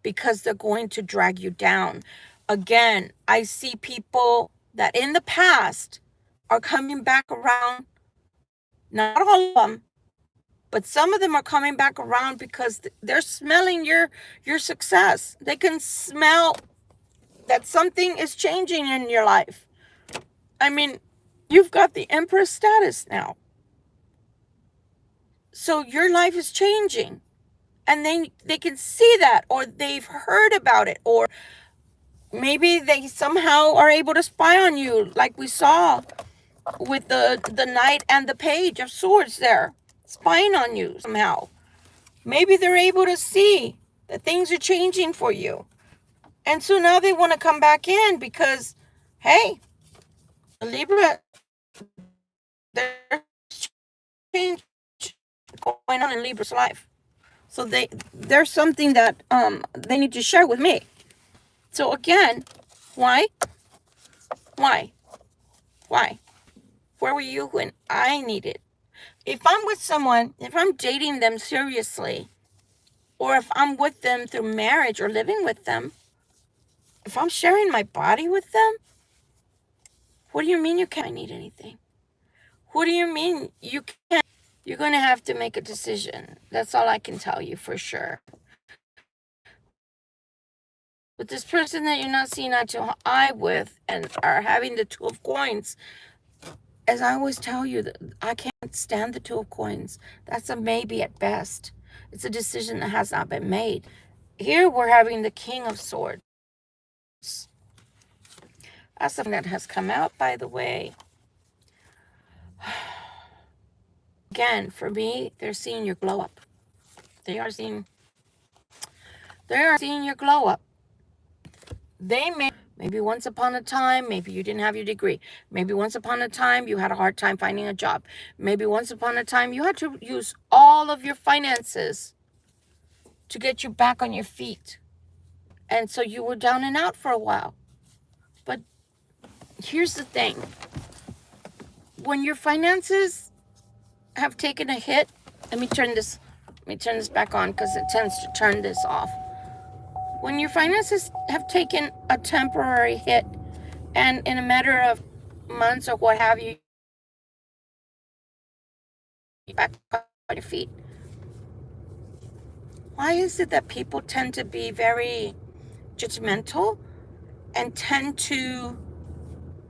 because they're going to drag you down. Again, I see people that in the past are coming back around. Not all of them, but some of them are coming back around because they're smelling your success. They can smell that something is changing in your life. I mean, you've got the Empress status now. So your life is changing. And they can see that, or they've heard about it, or maybe they somehow are able to spy on you, like we saw with the Knight and the Page of Swords there, spying on you somehow. Maybe they're able to see that things are changing for you. And so now they want to come back in because, hey, Libra, there's change going on in Libra's life. So there's something that they need to share with me. So again, why? Why? Why? Where were you when I needed? If I'm with someone, if I'm dating them seriously, or if I'm with them through marriage or living with them, if I'm sharing my body with them, what do you mean you can't need anything? What do you mean you can't? You're going to have to make a decision. That's all I can tell you for sure. But this person that you're not seeing eye to eye with and are having the Two of Coins, as I always tell you, that I can't stand the Two of Coins. That's a maybe at best. It's a decision that has not been made. Here we're having the King of Swords. That's something that has come out, by the way. Again, for me, they're seeing your glow up. They are seeing your glow up. They may, Maybe once upon a time, maybe you didn't have your degree. Maybe once upon a time, you had a hard time finding a job. Maybe once upon a time, you had to use all of your finances to get you back on your feet. And so you were down and out for a while. But here's the thing. When your finances have taken a hit, let me turn this back on because it tends to turn this off. When your finances have taken a temporary hit, and in a matter of months or what have you, back on your feet, why is it that people tend to be very judgmental and tend to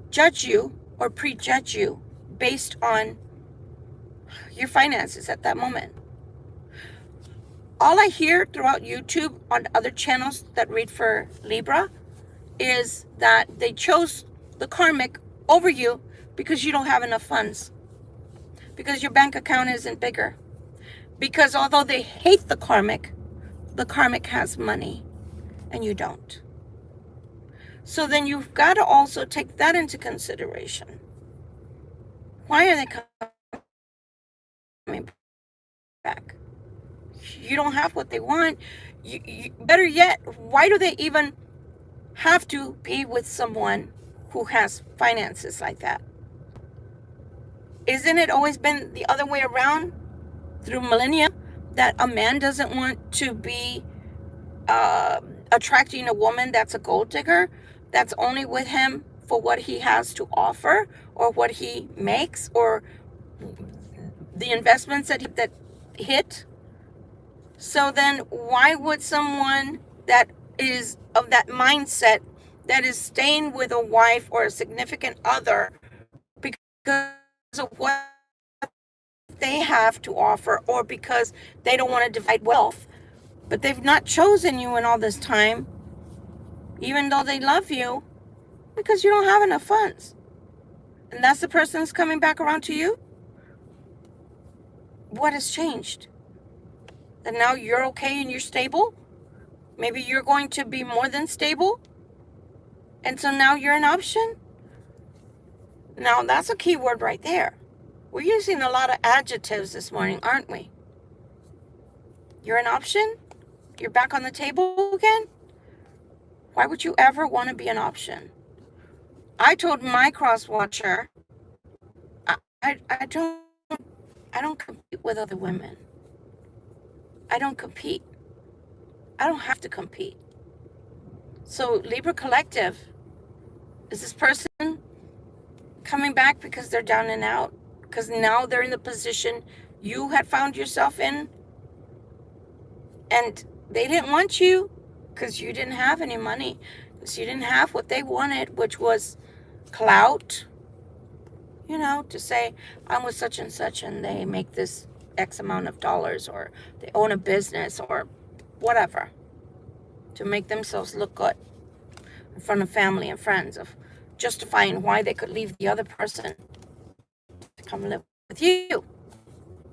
judge you or prejudge you based on your finances at that moment? All I hear throughout YouTube on other channels that read for Libra is that they chose the karmic over you because you don't have enough funds, because your bank account isn't bigger, because although they hate the karmic has money and you don't. So then you've got to also take that into consideration. Why are they coming back? You don't have what they want. Better yet, why do they even have to be with someone who has finances like that? Isn't it always been the other way around through millennia, that a man doesn't want to be attracting a woman that's a gold digger, that's only with him for what he has to offer or what he makes or the investments that hit? So then why would someone that is of that mindset, that is staying with a wife or a significant other because of what they have to offer, or because they don't want to divide wealth, but they've not chosen you in all this time, even though they love you, because you don't have enough funds, and that's the person that's coming back around to you? What has changed? And now you're okay and you're stable? Maybe you're going to be more than stable, and so now you're an option? Now that's a key word right there. We're using a lot of adjectives this morning, aren't we? You're an option? You're back on the table again? Why would you ever want to be an option? I told my cross watcher, I don't compete with other women. I don't compete. I don't have to compete. So Libra Collective, is this person coming back because they're down and out? Because now they're in the position you had found yourself in, and they didn't want you because you didn't have any money, because you didn't have what they wanted, which was clout, to say, I'm with such and such and they make this X amount of dollars, or they own a business, or whatever, to make themselves look good in front of family and friends, of justifying why they could leave the other person to come live with you,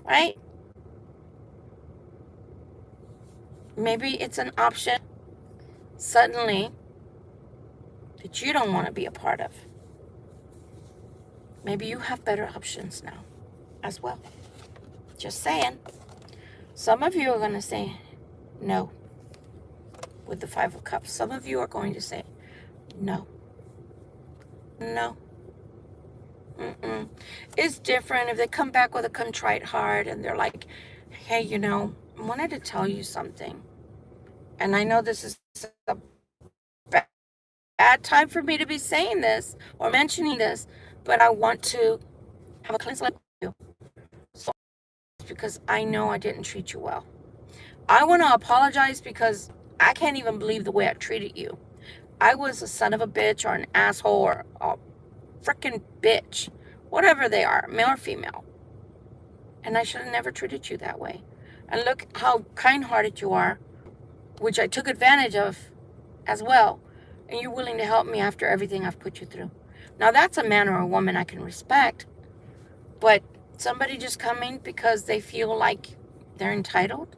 right? Maybe it's an option suddenly that you don't want to be a part of. Maybe you have better options now as well. Just saying. Some of you are going to say no with the Five of Cups. Some of you are going to say no. No. It's different if they come back with a contrite heart and they're like, hey, I wanted to tell you something. And I know this is a bad time for me to be saying this or mentioning this, but I want to have a clean slate with you. So, because I know I didn't treat you well. I want to apologize because I can't even believe the way I treated you. I was a son of a bitch or an asshole or a freaking bitch, whatever they are, male or female. And I should have never treated you that way. And look how kind-hearted you are, which I took advantage of as well. And you're willing to help me after everything I've put you through. Now that's a man or a woman I can respect. But somebody just coming because they feel like they're entitled?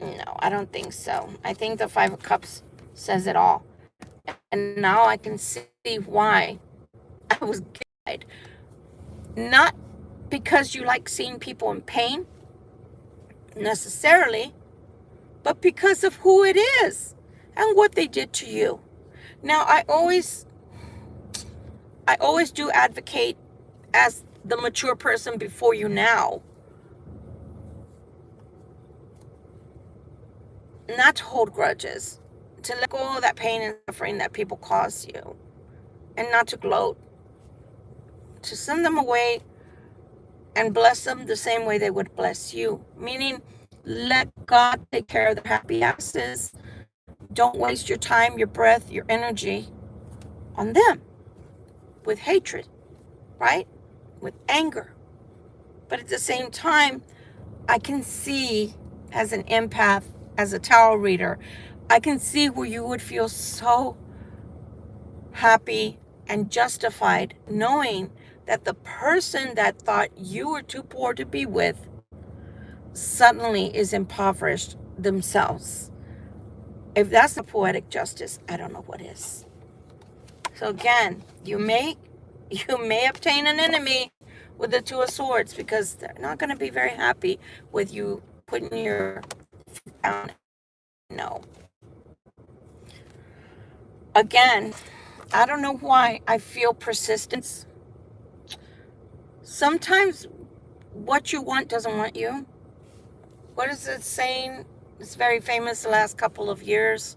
No, I don't think so. I think the Five of Cups says it all. And now I can see why I was guided. Not because you like seeing people in pain necessarily, but because of who it is and what they did to you. Now, I always do advocate as the mature person before you now, not to hold grudges, to let go of that pain and suffering that people cause you, and not to gloat, to send them away and bless them the same way they would bless you. Meaning, let God take care of their happy asses. Don't waste your time, your breath, your energy on them with hatred, right? With anger. But at the same time, I can see as an empath, as a tarot reader, I can see where you would feel so happy and justified knowing that the person that thought you were too poor to be with suddenly is impoverished themselves. If that's not poetic justice, I don't know what is. So again, you may obtain an enemy with the Two of Swords because they're not going to be very happy with you putting your feet down. No. Again, I don't know why I feel persistence. Sometimes what you want doesn't want you. What is it saying? It's very famous the last couple of years.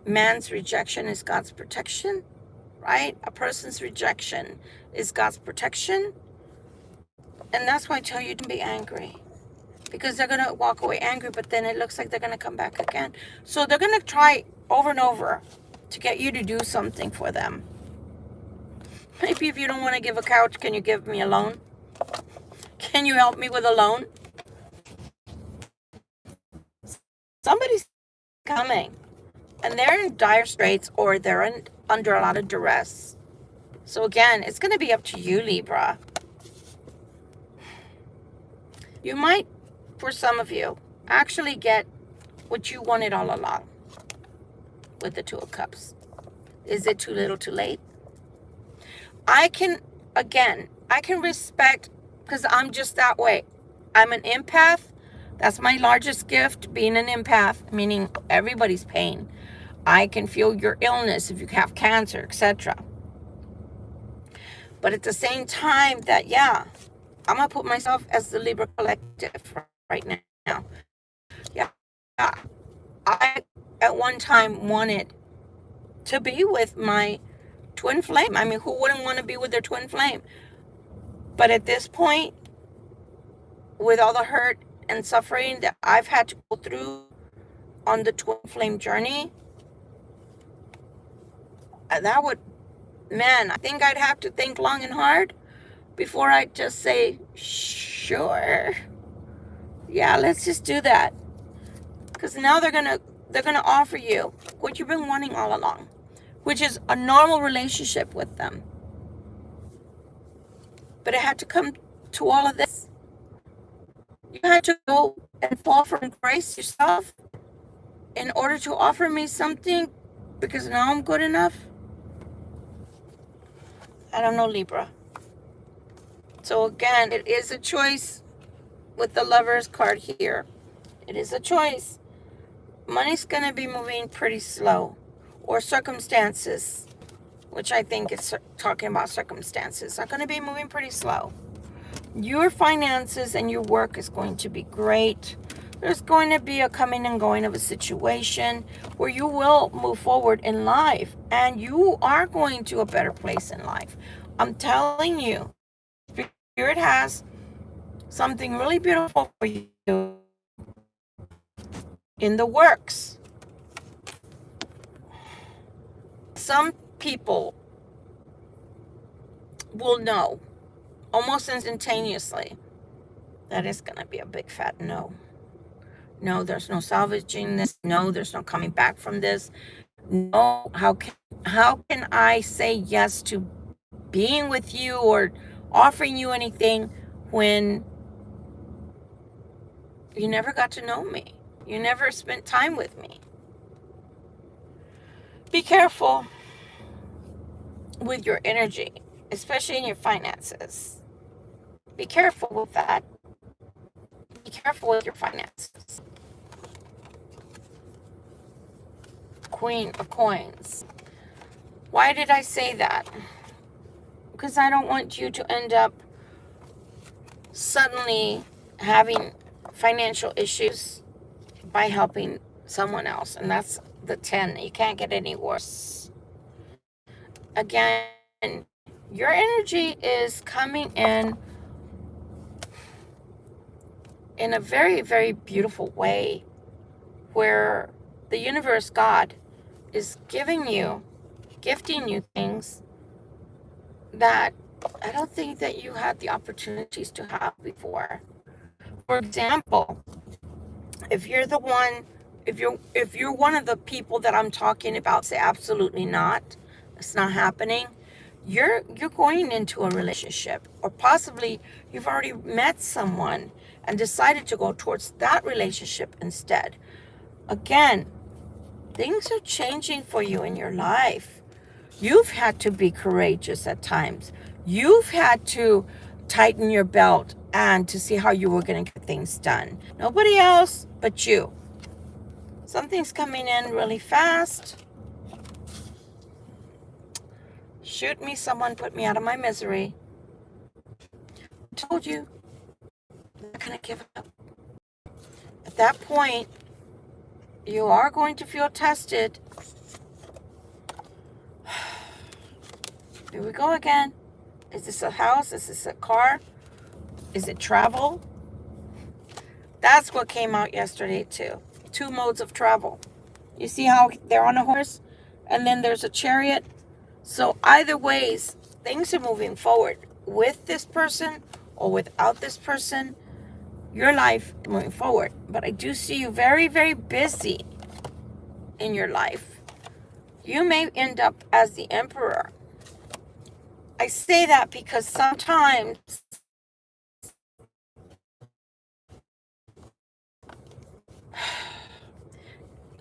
Man's rejection is God's protection, right? A person's rejection is God's protection. And that's why I tell you to be angry. Because they're going to walk away angry, but then it looks like they're going to come back again. So they're going to try over and over to get you to do something for them. Maybe if you don't want to give a couch, can you give me a loan? Can you help me with a loan? Somebody's coming. And they're in dire straits or they're under a lot of duress. So again, it's going to be up to you, Libra. You might, for some of you, actually get what you wanted all along with the Two of Cups. Is it too little too late? I can respect, because I'm just that way. I'm an empath. That's my largest gift, being an empath, meaning everybody's pain. I can feel your illness if you have cancer, etc. But at the same time that, yeah, I'm going to put myself as the Libra collective right now. Yeah, I at one time wanted to be with my twin flame. I mean, who wouldn't want to be with their twin flame? But at this point, with all the hurt and suffering that I've had to go through on the twin flame journey, that would, man, I think I'd have to think long and hard before I just say, sure, yeah, let's just do that. Because now they're gonna offer you what you've been wanting all along, which is a normal relationship with them. But it had to come to all of this. You had to go and fall from grace yourself in order to offer me something because now I'm good enough. I don't know, Libra. So again, it is a choice with the Lovers card here. It is a choice. Money's going to be moving pretty slow. Or circumstances, which I think is talking about circumstances, are going to be moving pretty slow. Your finances and your work is going to be great. There's going to be a coming and going of a situation where you will move forward in life and you are going to a better place in life. I'm telling you, Spirit has something really beautiful for you in the works. Some people will know almost instantaneously that it's going to be a big fat no. No, there's no salvaging this. No, there's no coming back from this. No, how can I say yes to being with you or offering you anything when you never got to know me? You never spent time with me. Be careful with your energy, especially in your finances. Be careful with that. Be careful with your finances. Queen of Coins. Why did I say that? Because I don't want you to end up suddenly having financial issues by helping someone else. And that's the 10. You can't get any worse. Again, your energy is coming in a very, very beautiful way, where the universe, God, is gifting you things that I don't think that you had the opportunities to have before. For example, if you're one of the people that I'm talking about, say absolutely not, it's not happening. You're going into a relationship, or possibly you've already met someone and decided to go towards that relationship instead. Again, things are changing for you in your life. You've had to be courageous at times. You've had to tighten your belt and to see how you were going to get things done. Nobody else but you. Something's coming in really fast. Shoot me, someone, put me out of my misery. I told you, I'm not going to give up. At that point, you are going to feel tested. Here we go again. Is this a house? Is this a car? Is it travel? That's what came out yesterday too. 2 modes of travel. You see how they're on a horse and then there's a chariot? So either ways, things are moving forward with this person or without this person. Your life is moving forward. But I do see you very, very busy in your life. You may end up as the emperor. I say that because sometimes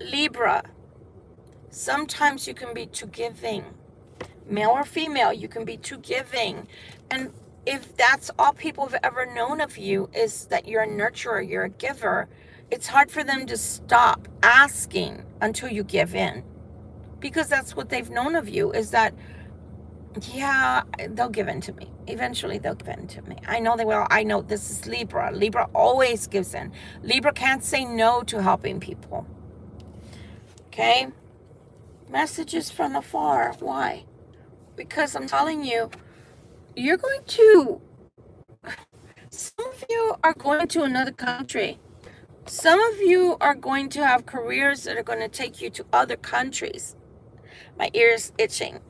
Libra, sometimes you can be too giving. Male or female, you can be too giving. And if that's all people have ever known of you, is that you're a nurturer, you're a giver, it's hard for them to stop asking until you give in. Because that's what they've known of you, is that, yeah, they'll give in to me. Eventually they'll give in to me. I know they will. I know this is Libra. Libra always gives in. Libra can't say no to helping people. Okay? Messages from afar. Why? Because I'm telling you, you're going to, some of you are going to another country. Some of you are going to have careers that are going to take you to other countries. My ear's itching.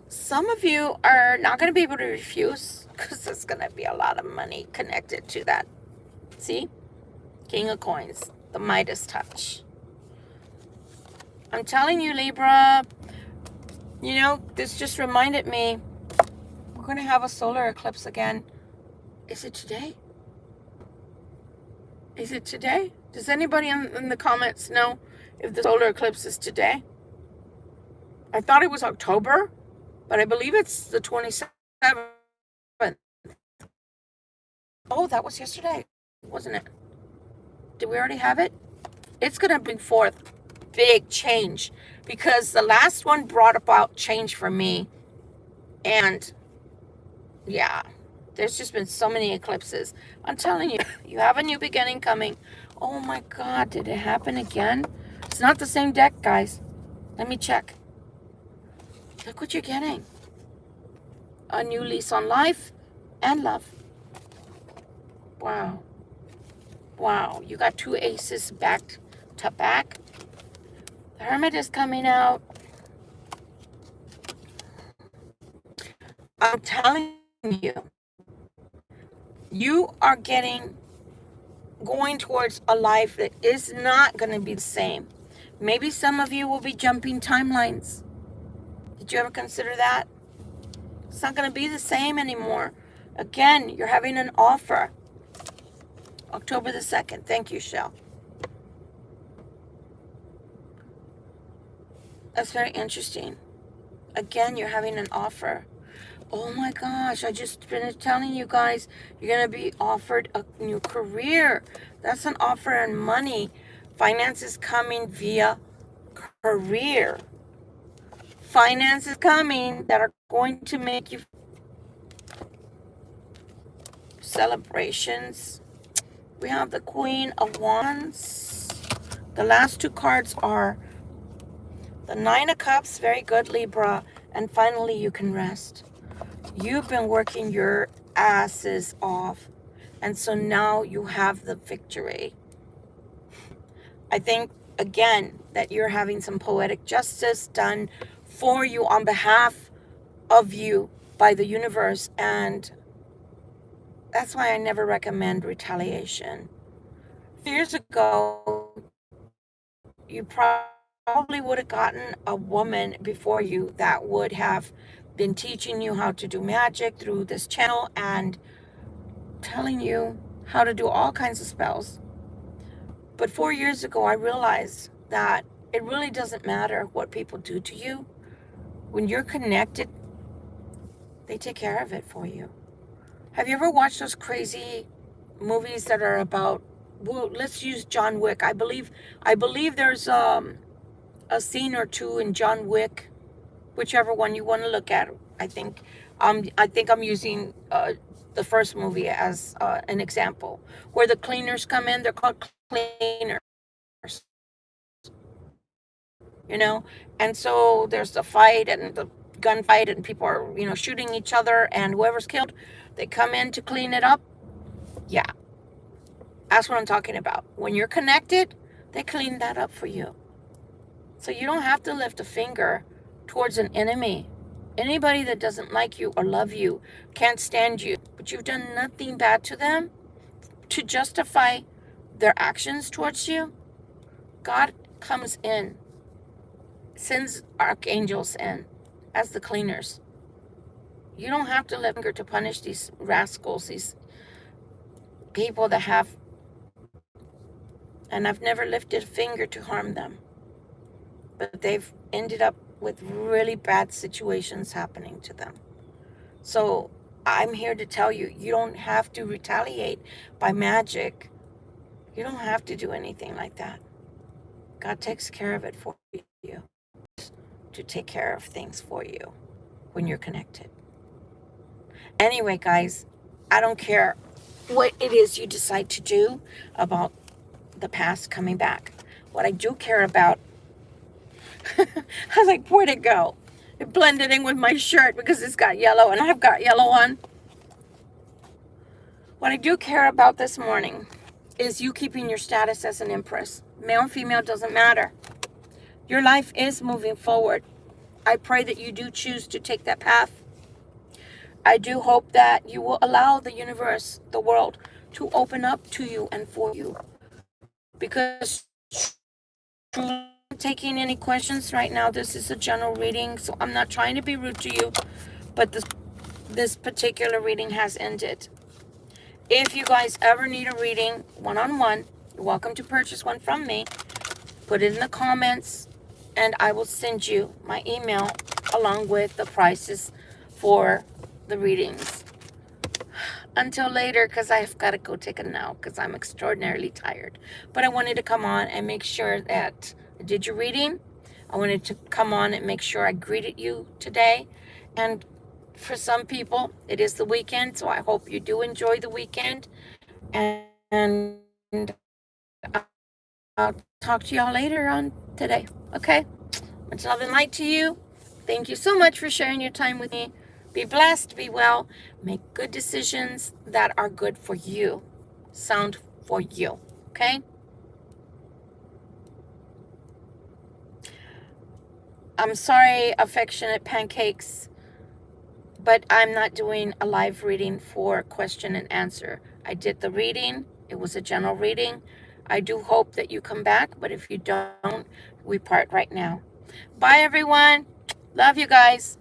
Some of you are not going to be able to refuse, because there's going to be a lot of money connected to that. See? King of Coins. The Midas touch. I'm telling you, Libra, you know, this just reminded me, we're going to have a solar eclipse again. Is it today? Is it today? Does anybody in the comments know if the solar eclipse is today? I thought it was October, but I believe it's the 27th. Oh, that was yesterday, wasn't it? Did we already have it? It's going to bring forth big change, because the last one brought about change for me. And yeah, there's just been so many eclipses. I'm telling you, you have a new beginning coming. Oh my God, did it happen again? It's not the same deck, guys. Let me check. Look what you're getting. A new lease on life and love. Wow. Wow, you got 2 aces back to back. The Hermit is coming out. I'm telling you, you are going towards a life that is not going to be the same. Maybe some of you will be jumping timelines. Did you ever consider that? It's not going to be the same anymore. Again, you're having an offer. October the 2nd. Thank you, Shell. That's very interesting. Again, you're having an offer. Oh my gosh, I just finished telling you guys, you're going to be offered a new career. That's an offer and money. Finances coming via career. Finances coming that are going to make you celebrations. We have the Queen of Wands. The last two cards are the Nine of Cups, very good, Libra. And finally, you can rest. You've been working your asses off. And so now you have the victory. I think, again, that you're having some poetic justice done for you on behalf of you by the universe. And that's why I never recommend retaliation. Years ago, you probably would have gotten a woman before you that would have been teaching you how to do magic through this channel and telling you how to do all kinds of spells. But 4 years ago, I realized that it really doesn't matter what people do to you. When you're connected, they take care of it for you. Have you ever watched those crazy movies that are about, well, let's use John Wick. I believe there's a scene or two in John Wick, whichever one you want to look at. I think I'm using the first movie as an example, where the cleaners come in. They're called cleaners, you know, and so there's the fight and the gunfight, and people are shooting each other, and whoever's killed, they come in to clean it up. Yeah, that's what I'm talking about. When you're connected, they clean that up for you. So you don't have to lift a finger towards an enemy. Anybody that doesn't like you or love you, can't stand you, but you've done nothing bad to them to justify their actions towards you, God comes in, sends archangels in as the cleaners. You don't have to lift a finger to punish these rascals, these people that have, and I've never lifted a finger to harm them, but they've ended up with really bad situations happening to them. So I'm here to tell you, you don't have to retaliate by magic. You don't have to do anything like that. God takes care of it for you, to take care of things for you when you're connected. Anyway, guys, I don't care what it is you decide to do about the past coming back. What I do care about, I was like, where'd it go? It blended in with my shirt because it's got yellow and I've got yellow on. What I do care about this morning is you keeping your status as an empress. Male and female doesn't matter. Your life is moving forward. I pray that you do choose to take that path. I do hope that you will allow the universe, the world, to open up to you and for you. Because truly, I'm not taking any questions right now. This is a general reading, so I'm not trying to be rude to you, but this particular reading has ended. If you guys ever need a reading one-on-one, you're welcome to purchase one from me. Put it in the comments, and I will send you my email along with the prices for the readings. Until later, because I've got to go take a nap because I'm extraordinarily tired. But I wanted to come on and make sure that I did your reading. I wanted to come on and make sure I greeted you today. And for some people, it is the weekend, so I hope you do enjoy the weekend. And I'll talk to y'all later on today. Okay? Much love and light to you. Thank you so much for sharing your time with me. Be blessed, be well, make good decisions that are good for you, sound for you, okay? I'm sorry, affectionate pancakes, but I'm not doing a live reading for question and answer. I did the reading. It was a general reading. I do hope that you come back, but if you don't, we part right now. Bye, everyone. Love you guys.